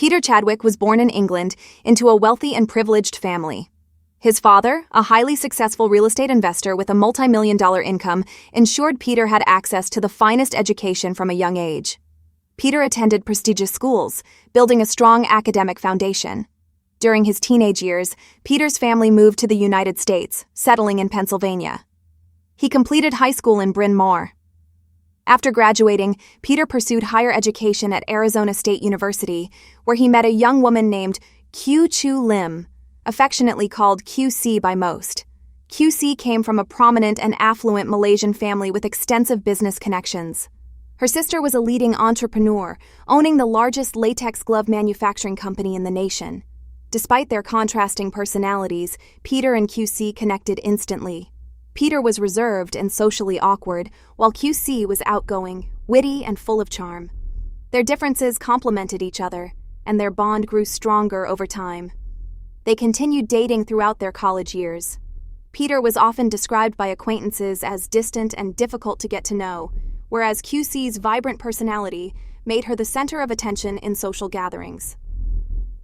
Peter Chadwick was born in England into a wealthy and privileged family. His father, a highly successful real estate investor with a multi-million-dollar income, ensured Peter had access to the finest education from a young age. Peter attended prestigious schools, building a strong academic foundation. During his teenage years, Peter's family moved to the United States, settling in Pennsylvania. He completed high school in Bryn Mawr. After graduating, Peter pursued higher education at Arizona State University, where he met a young woman named Chu Lim, affectionately called QC by most. QC came from a prominent and affluent Malaysian family with extensive business connections. Her sister was a leading entrepreneur, owning the largest latex glove manufacturing company in the nation. Despite their contrasting personalities, Peter and QC connected instantly. Peter was reserved and socially awkward, while QC was outgoing, witty, and full of charm. Their differences complemented each other, and their bond grew stronger over time. They continued dating throughout their college years. Peter was often described by acquaintances as distant and difficult to get to know, whereas QC's vibrant personality made her the center of attention in social gatherings.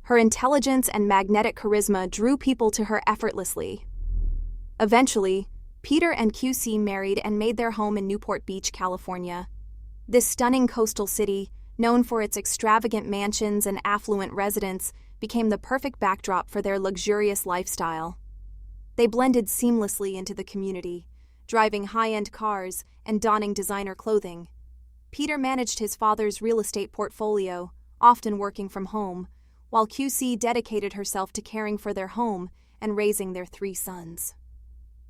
Her intelligence and magnetic charisma drew people to her effortlessly. Eventually, Peter and QC married and made their home in Newport Beach, California. This stunning coastal city, known for its extravagant mansions and affluent residents, became the perfect backdrop for their luxurious lifestyle. They blended seamlessly into the community, driving high-end cars and donning designer clothing. Peter managed his father's real estate portfolio, often working from home, while QC dedicated herself to caring for their home and raising their 3 sons.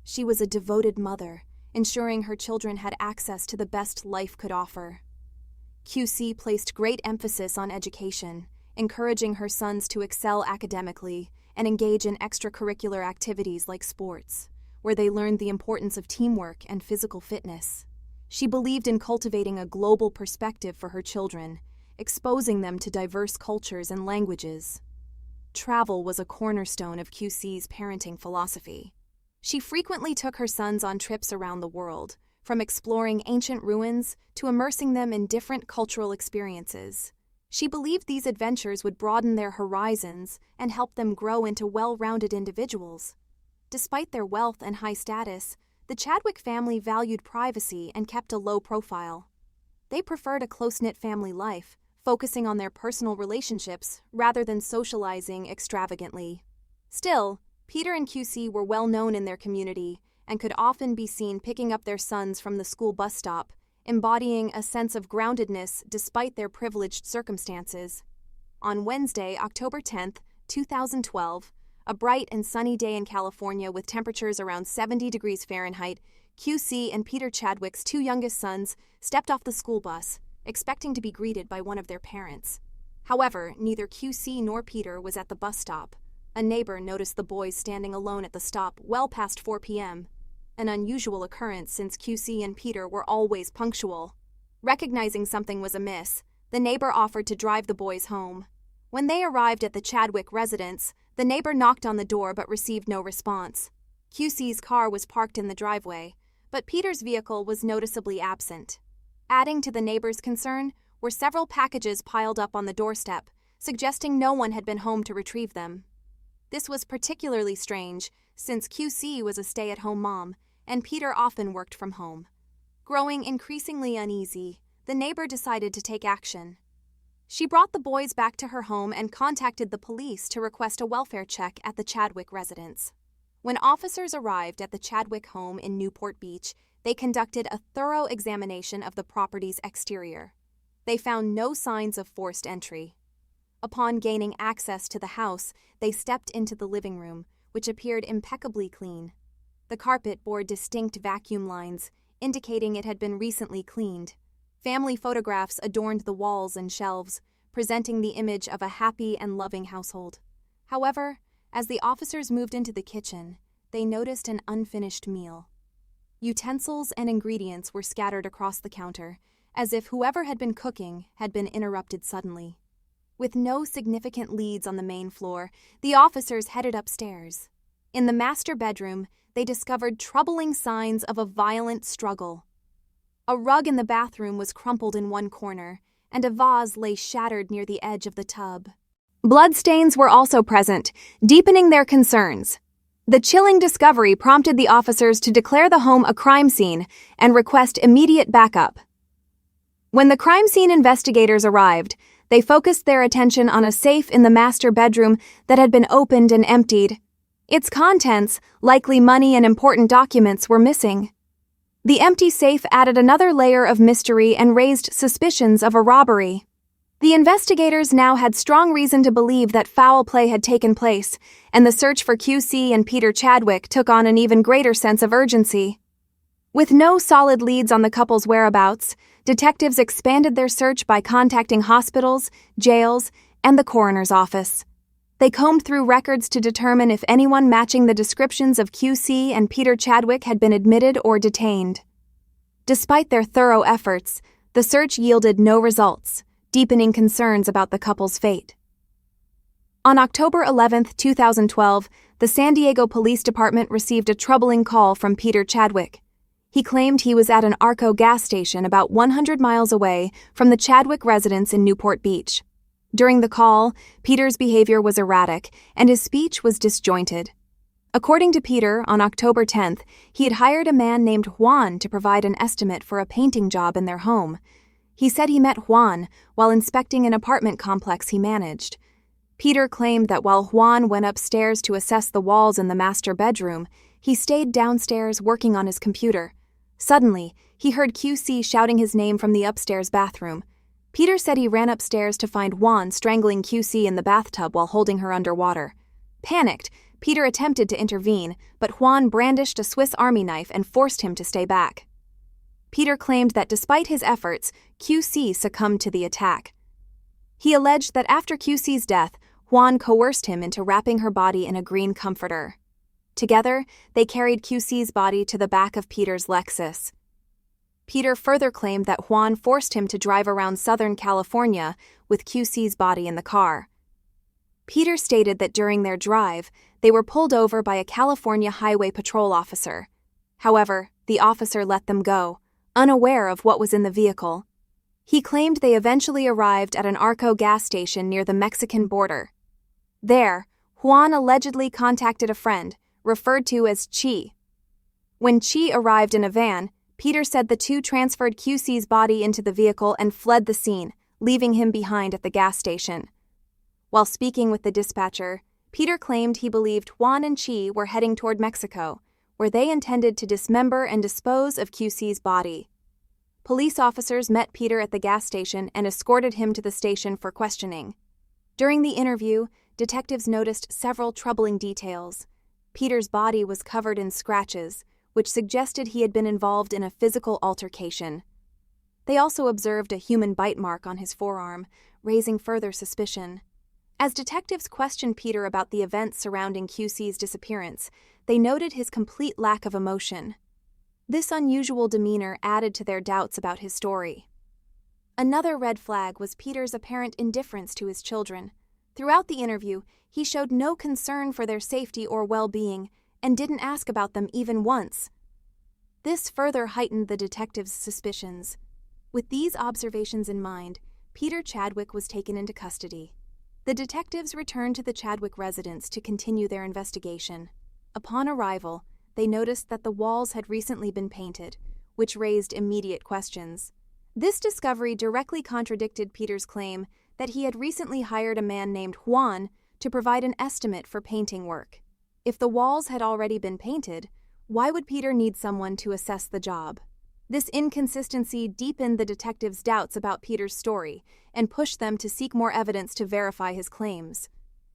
She was a devoted mother, ensuring her children had access to the best life could offer. QC placed great emphasis on education, encouraging her sons to excel academically and engage in extracurricular activities like sports, where they learned the importance of teamwork and physical fitness. She believed in cultivating a global perspective for her children, exposing them to diverse cultures and languages. Travel was a cornerstone of QC's parenting philosophy. She frequently took her sons on trips around the world, from exploring ancient ruins to immersing them in different cultural experiences. She believed these adventures would broaden their horizons and help them grow into well-rounded individuals. Despite their wealth and high status, the Chadwick family valued privacy and kept a low profile. They preferred a close-knit family life, focusing on their personal relationships rather than socializing extravagantly. Still, Peter and QC were well known in their community and could often be seen picking up their sons from the school bus stop, embodying a sense of groundedness despite their privileged circumstances. On Wednesday, October 10, 2012, a bright and sunny day in California with temperatures around 70 degrees Fahrenheit, QC and Peter Chadwick's 2 youngest sons stepped off the school bus, expecting to be greeted by one of their parents. However, neither QC nor Peter was at the bus stop. A neighbor noticed the boys standing alone at the stop well past 4 p.m., an unusual occurrence since QC and Peter were always punctual. Recognizing something was amiss, the neighbor offered to drive the boys home. When they arrived at the Chadwick residence, the neighbor knocked on the door but received no response. QC's car was parked in the driveway, but Peter's vehicle was noticeably absent. Adding to the neighbor's concern were several packages piled up on the doorstep, suggesting no one had been home to retrieve them. This was particularly strange, since QC was a stay-at-home mom, and Peter often worked from home. Growing increasingly uneasy, the neighbor decided to take action. She brought the boys back to her home and contacted the police to request a welfare check at the Chadwick residence. When officers arrived at the Chadwick home in Newport Beach, they conducted a thorough examination of the property's exterior. They found no signs of forced entry. Upon gaining access to the house, they stepped into the living room, which appeared impeccably clean. The carpet bore distinct vacuum lines, indicating it had been recently cleaned. Family photographs adorned the walls and shelves, presenting the image of a happy and loving household. However, as the officers moved into the kitchen, they noticed an unfinished meal. Utensils and ingredients were scattered across the counter, as if whoever had been cooking had been interrupted suddenly. With no significant leads on the main floor, the officers headed upstairs. In the master bedroom, they discovered troubling signs of a violent struggle. A rug in the bathroom was crumpled in one corner, and a vase lay shattered near the edge of the tub. Bloodstains were also present, deepening their concerns. The chilling discovery prompted the officers to declare the home a crime scene and request immediate backup. When the crime scene investigators arrived, they focused their attention on a safe in the master bedroom that had been opened and emptied. Its contents, likely money and important documents, were missing. The empty safe added another layer of mystery and raised suspicions of a robbery. The investigators now had strong reason to believe that foul play had taken place, and the search for QC and Peter Chadwick took on an even greater sense of urgency. With no solid leads on the couple's whereabouts, detectives expanded their search by contacting hospitals, jails, and the coroner's office. They combed through records to determine if anyone matching the descriptions of QC and Peter Chadwick had been admitted or detained. Despite their thorough efforts, the search yielded no results, deepening concerns about the couple's fate. On October 11, 2012, the San Diego Police Department received a troubling call from Peter Chadwick. He claimed he was at an Arco gas station about 100 miles away from the Chadwick residence in Newport Beach. During the call, Peter's behavior was erratic and his speech was disjointed. According to Peter, on October 10th, he had hired a man named Juan to provide an estimate for a painting job in their home. He said he met Juan while inspecting an apartment complex he managed. Peter claimed that while Juan went upstairs to assess the walls in the master bedroom, he stayed downstairs working on his computer. Suddenly, he heard QC shouting his name from the upstairs bathroom. Peter said he ran upstairs to find Juan strangling QC in the bathtub while holding her underwater. Panicked, Peter attempted to intervene, but Juan brandished a Swiss Army knife and forced him to stay back. Peter claimed that despite his efforts, QC succumbed to the attack. He alleged that after QC's death, Juan coerced him into wrapping her body in a green comforter. Together, they carried QC's body to the back of Peter's Lexus. Peter further claimed that Juan forced him to drive around Southern California with QC's body in the car. Peter stated that during their drive, they were pulled over by a California Highway Patrol officer. However, the officer let them go, unaware of what was in the vehicle. He claimed they eventually arrived at an Arco gas station near the Mexican border. There, Juan allegedly contacted a friend, referred to as Chi. When Chi arrived in a van, Peter said the two transferred QC's body into the vehicle and fled the scene, leaving him behind at the gas station. While speaking with the dispatcher, Peter claimed he believed Juan and Chi were heading toward Mexico, where they intended to dismember and dispose of QC's body. Police officers met Peter at the gas station and escorted him to the station for questioning. During the interview, detectives noticed several troubling details. Peter's body was covered in scratches, which suggested he had been involved in a physical altercation. They also observed a human bite mark on his forearm, raising further suspicion. As detectives questioned Peter about the events surrounding QC's disappearance, they noted his complete lack of emotion. This unusual demeanor added to their doubts about his story. Another red flag was Peter's apparent indifference to his children. Throughout the interview, he showed no concern for their safety or well-being and didn't ask about them even once. This further heightened the detectives' suspicions. With these observations in mind, Peter Chadwick was taken into custody. The detectives returned to the Chadwick residence to continue their investigation. Upon arrival, they noticed that the walls had recently been painted, which raised immediate questions. This discovery directly contradicted Peter's claim that he had recently hired a man named Juan to provide an estimate for painting work. If the walls had already been painted, why would Peter need someone to assess the job? This inconsistency deepened the detectives' doubts about Peter's story and pushed them to seek more evidence to verify his claims.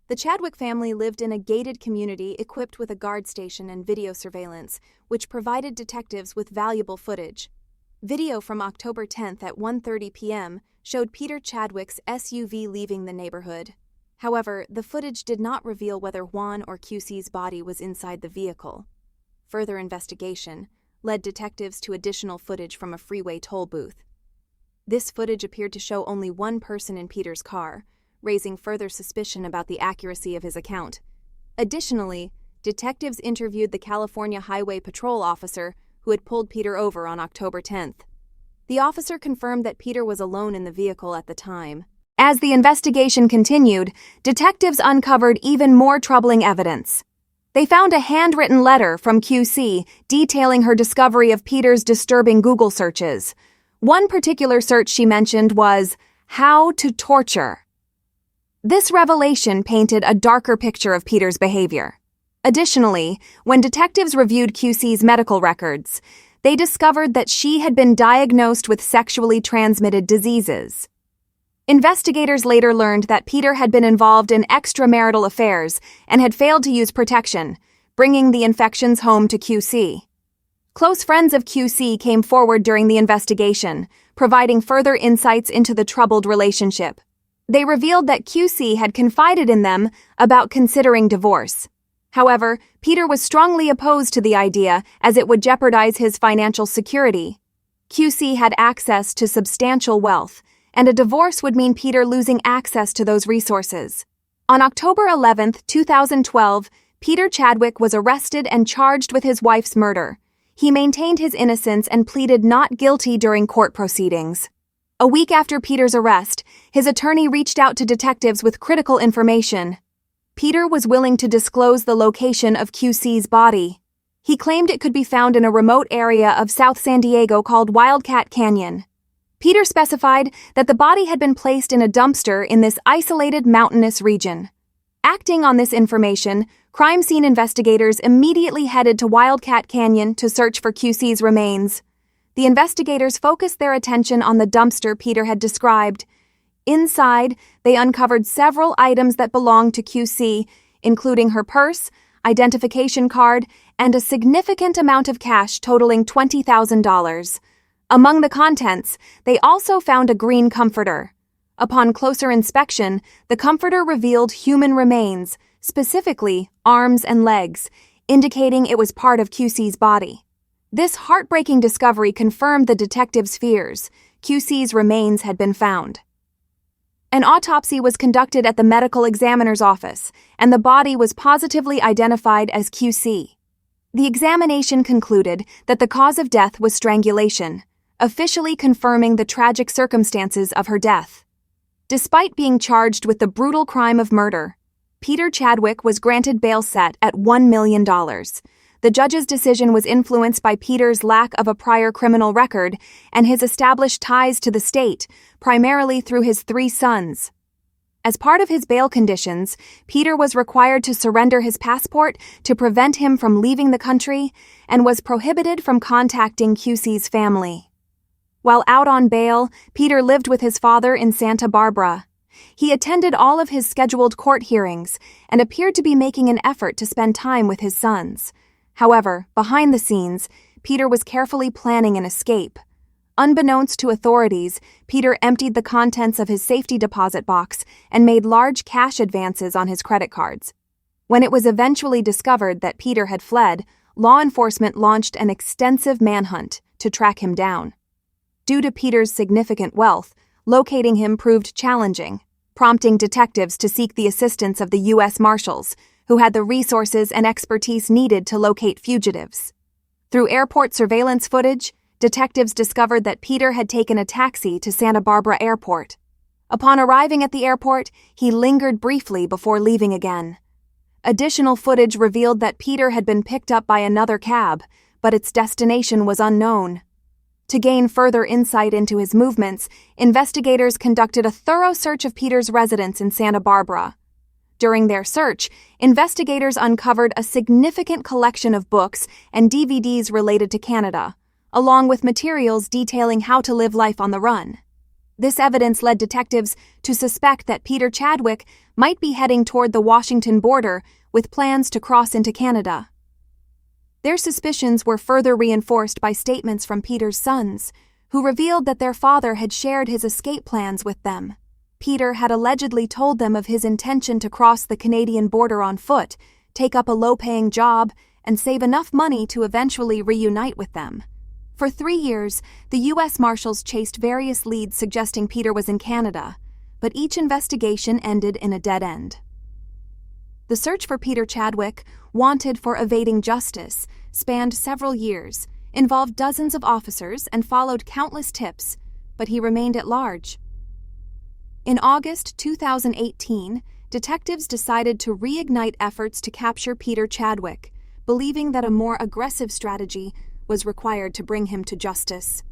The Chadwick family lived in a gated community equipped with a guard station and video surveillance, which provided detectives with valuable footage. Video from October 10th at 1:30 p.m. showed Peter Chadwick's SUV leaving the neighborhood. However, the footage did not reveal whether Juan or QC's body was inside the vehicle. Further investigation led detectives to additional footage from a freeway toll booth. This footage appeared to show only one person in Peter's car, raising further suspicion about the accuracy of his account. Additionally, detectives interviewed the California Highway Patrol officer who had pulled Peter over on October 10th. The officer confirmed that Peter was alone in the vehicle at the time. As the investigation continued, detectives uncovered even more troubling evidence. They found a handwritten letter from QC detailing her discovery of Peter's disturbing Google searches. One particular search she mentioned was, "How to torture." This revelation painted a darker picture of Peter's behavior. Additionally, when detectives reviewed QC's medical records, they discovered that she had been diagnosed with sexually transmitted diseases. Investigators later learned that Peter had been involved in extramarital affairs and had failed to use protection, bringing the infections home to QC. Close friends of QC came forward during the investigation, providing further insights into the troubled relationship. They revealed that QC had confided in them about considering divorce. However, Peter was strongly opposed to the idea as it would jeopardize his financial security. QC had access to substantial wealth, and a divorce would mean Peter losing access to those resources. On October 11, 2012, Peter Chadwick was arrested and charged with his wife's murder. He maintained his innocence and pleaded not guilty during court proceedings. A week after Peter's arrest, his attorney reached out to detectives with critical information. Peter was willing to disclose the location of QC's body. He claimed it could be found in a remote area of South San Diego called Wildcat Canyon. Peter specified that the body had been placed in a dumpster in this isolated mountainous region. Acting on this information, crime scene investigators immediately headed to Wildcat Canyon to search for QC's remains. The investigators focused their attention on the dumpster Peter had described. Inside, they uncovered several items that belonged to QC, including her purse, identification card, and a significant amount of cash totaling $20,000. Among the contents, they also found a green comforter. Upon closer inspection, the comforter revealed human remains, specifically arms and legs, indicating it was part of QC's body. This heartbreaking discovery confirmed the detectives' fears. QC's remains had been found. An autopsy was conducted at the medical examiner's office, and the body was positively identified as QC. The examination concluded that the cause of death was strangulation, officially confirming the tragic circumstances of her death. Despite being charged with the brutal crime of murder, Peter Chadwick was granted bail set at $1 million. The judge's decision was influenced by Peter's lack of a prior criminal record and his established ties to the state, primarily through his 3 sons. As part of his bail conditions, Peter was required to surrender his passport to prevent him from leaving the country and was prohibited from contacting QC's family. While out on bail, Peter lived with his father in Santa Barbara. He attended all of his scheduled court hearings and appeared to be making an effort to spend time with his sons. However, behind the scenes, Peter was carefully planning an escape. Unbeknownst to authorities, Peter emptied the contents of his safety deposit box and made large cash advances on his credit cards. When it was eventually discovered that Peter had fled, law enforcement launched an extensive manhunt to track him down. Due to Peter's significant wealth, locating him proved challenging, prompting detectives to seek the assistance of the U.S. Marshals, who had the resources and expertise needed to locate fugitives. Through airport surveillance footage, detectives discovered that Peter had taken a taxi to Santa Barbara Airport. Upon arriving at the airport, he lingered briefly before leaving again. Additional footage revealed that Peter had been picked up by another cab, but its destination was unknown. To gain further insight into his movements, investigators conducted a thorough search of Peter's residence in Santa Barbara. During their search, investigators uncovered a significant collection of books and DVDs related to Canada, along with materials detailing how to live life on the run. This evidence led detectives to suspect that Peter Chadwick might be heading toward the Washington border with plans to cross into Canada. Their suspicions were further reinforced by statements from Peter's sons, who revealed that their father had shared his escape plans with them. Peter had allegedly told them of his intention to cross the Canadian border on foot, take up a low-paying job, and save enough money to eventually reunite with them. For 3 years, the U.S. Marshals chased various leads suggesting Peter was in Canada, but each investigation ended in a dead end. The search for Peter Chadwick, wanted for evading justice, spanned several years, involved dozens of officers, and followed countless tips, but he remained at large. In August 2018, detectives decided to reignite efforts to capture Peter Chadwick, believing that a more aggressive strategy was required to bring him to justice.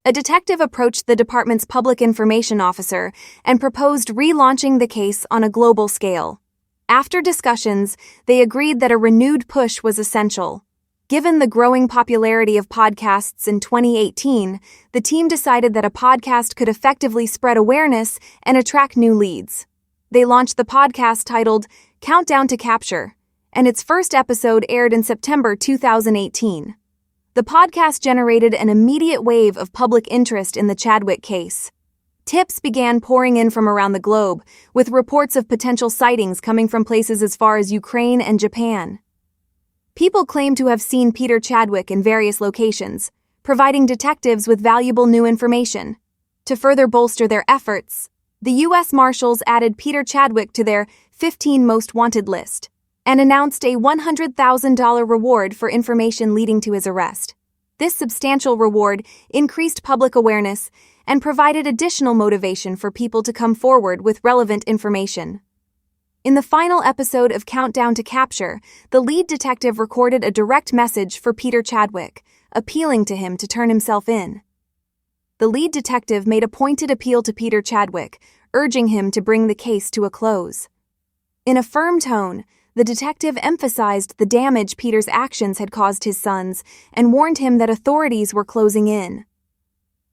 A detective approached the department's public information officer and proposed relaunching the case on a global scale. After discussions, they agreed that a renewed push was essential. Given the growing popularity of podcasts in 2018, the team decided that a podcast could effectively spread awareness and attract new leads. They launched the podcast titled Countdown to Capture, and its first episode aired in September 2018. The podcast generated an immediate wave of public interest in the Chadwick case. Tips began pouring in from around the globe, with reports of potential sightings coming from places as far as Ukraine and Japan. People claimed to have seen Peter Chadwick in various locations, providing detectives with valuable new information. To further bolster their efforts, the U.S. Marshals added Peter Chadwick to their 15 Most Wanted list and announced a $100,000 reward for information leading to his arrest. This substantial reward increased public awareness and provided additional motivation for people to come forward with relevant information. In the final episode of Countdown to Capture, the lead detective recorded a direct message for Peter Chadwick, appealing to him to turn himself in. The lead detective made a pointed appeal to Peter Chadwick, urging him to bring the case to a close. In a firm tone, the detective emphasized the damage Peter's actions had caused his sons and warned him that authorities were closing in.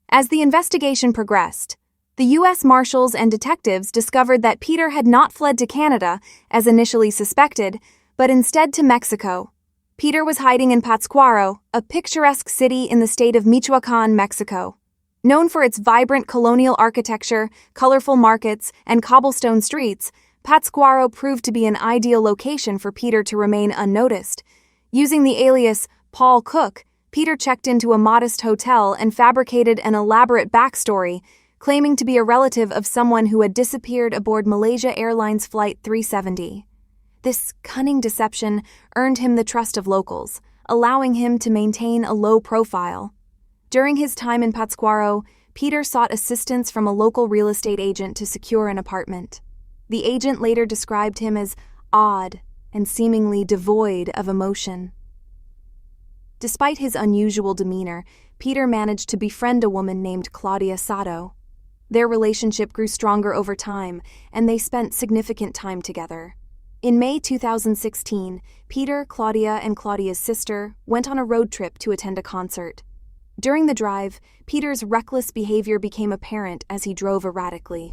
As the investigation progressed, the U.S. Marshals and detectives discovered that Peter had not fled to Canada, as initially suspected, but instead to Mexico. Peter was hiding in Pátzcuaro, a picturesque city in the state of Michoacán, Mexico. Known for its vibrant colonial architecture, colorful markets, and cobblestone streets, Pátzcuaro proved to be an ideal location for Peter to remain unnoticed. Using the alias Paul Cook, Peter checked into a modest hotel and fabricated an elaborate backstory, claiming to be a relative of someone who had disappeared aboard Malaysia Airlines Flight 370. This cunning deception earned him the trust of locals, allowing him to maintain a low profile. During his time in Pátzcuaro, Peter sought assistance from a local real estate agent to secure an apartment. The agent later described him as odd and seemingly devoid of emotion. Despite his unusual demeanor, Peter managed to befriend a woman named Claudia Sato. Their relationship grew stronger over time, and they spent significant time together. In May 2016, Peter, Claudia, and Claudia's sister went on a road trip to attend a concert. During the drive, Peter's reckless behavior became apparent as he drove erratically.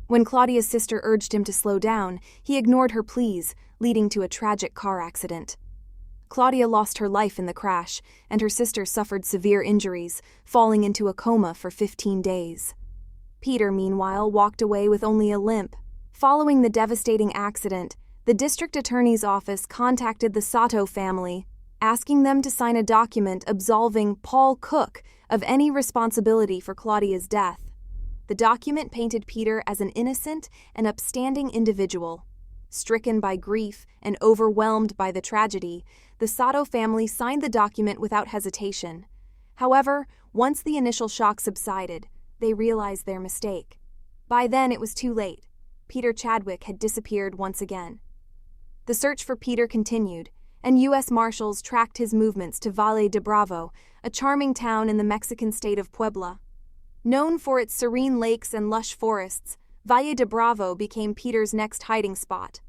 When Claudia's sister urged him to slow down, he ignored her pleas, leading to a tragic car accident. Claudia lost her life in the crash, and her sister suffered severe injuries, falling into a coma for 15 days. Peter, meanwhile, walked away with only a limp. Following the devastating accident, the district attorney's office contacted the Sato family, asking them to sign a document absolving Paul Cook of any responsibility for Claudia's death. The document painted Peter as an innocent and upstanding individual. Stricken by grief and overwhelmed by the tragedy, the Sato family signed the document without hesitation. However, once the initial shock subsided, they realized their mistake. By then, it was too late. Peter Chadwick had disappeared once again. The search for Peter continued, and U.S. Marshals tracked his movements to Valle de Bravo, a charming town in the Mexican state of Puebla. Known for its serene lakes and lush forests, Valle de Bravo became Peter's next hiding spot.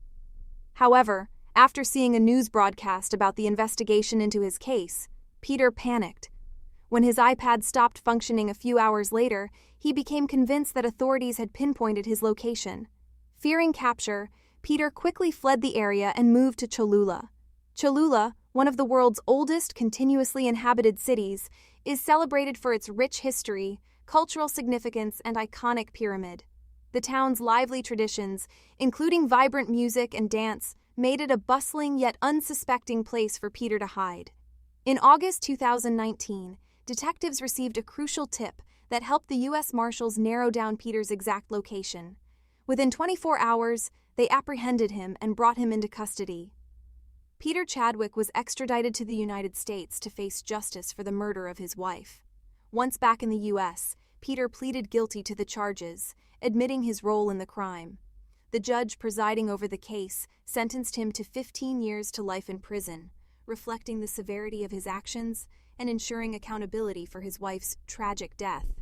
However, after seeing a news broadcast about the investigation into his case, Peter panicked. When his iPad stopped functioning a few hours later, he became convinced that authorities had pinpointed his location. Fearing capture, Peter quickly fled the area and moved to Cholula. Cholula, one of the world's oldest continuously inhabited cities, is celebrated for its rich history, cultural significance, and iconic pyramid. The town's lively traditions, including vibrant music and dance, made it a bustling yet unsuspecting place for Peter to hide. In August 2019, detectives received a crucial tip that helped the U.S. Marshals narrow down Peter's exact location. Within 24 hours, they apprehended him and brought him into custody. Peter Chadwick was extradited to the United States to face justice for the murder of his wife. Once back in the U.S., Peter pleaded guilty to the charges, admitting his role in the crime. The judge presiding over the case sentenced him to 15 years to life in prison, reflecting the severity of his actions and ensuring accountability for his wife's tragic death.